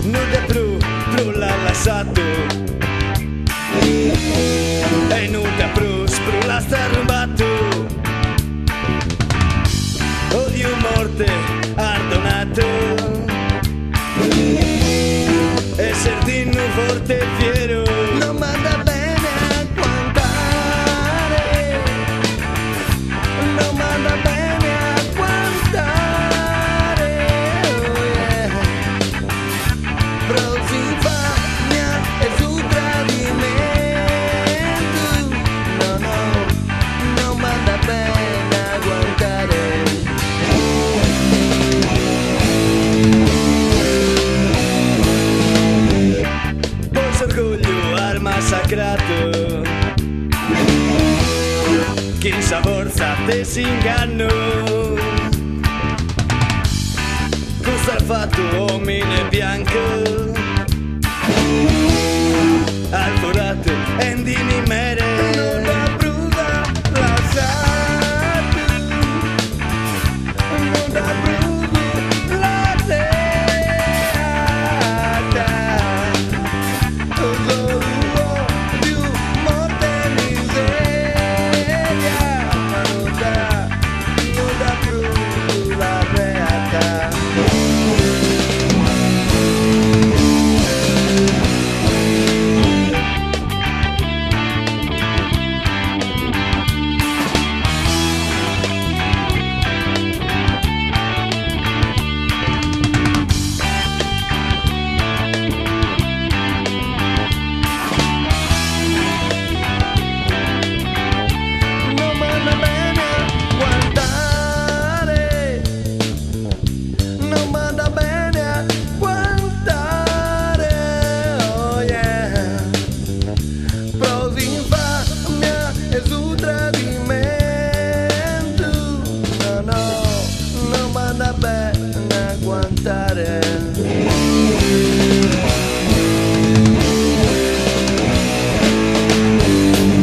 non è più l'ha lasciato e non è più l'ha starrubato. Odio morte ardonato e serdino forte e fiero non manda bene a guardare, non manda bene a guardare, oh yeah. Prosinfamia e su tradimento, no, non manda bene a guardare. Orgoglio al massacrato, chi sa forza te si inganno, cosa ha fatto omine bianco, al forato e indini mere, non la pruda lasciato, non la pruda lasciata.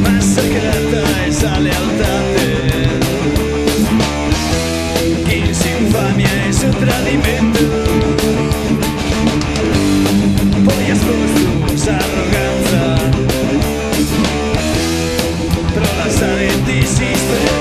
Massacrata esa lealtate, chi si infamia e su tradimento, poi esposto s'arroganza, però la sale di sistema.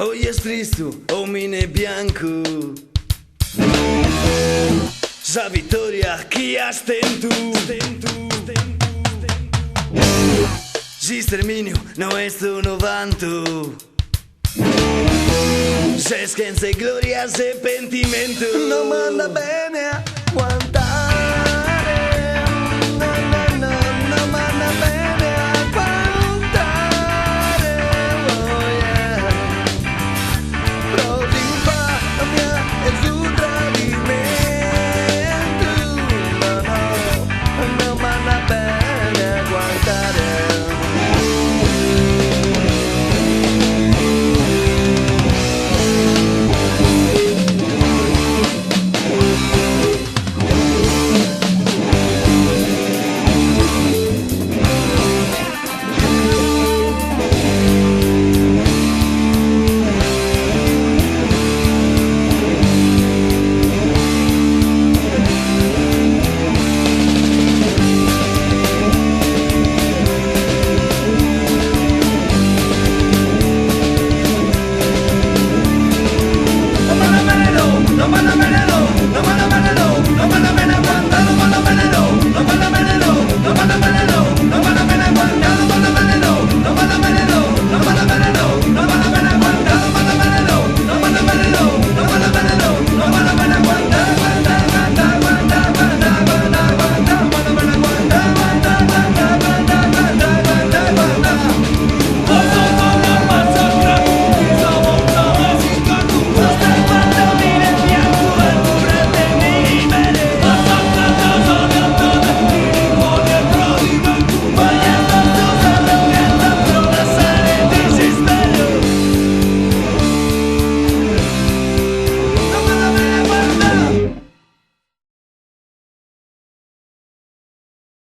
Hoy es Cristo, omine bianco, sa vittoria chi ha stentu, si sterminio no es uno vanto, se scienza e gloria se pentimento, non manda bene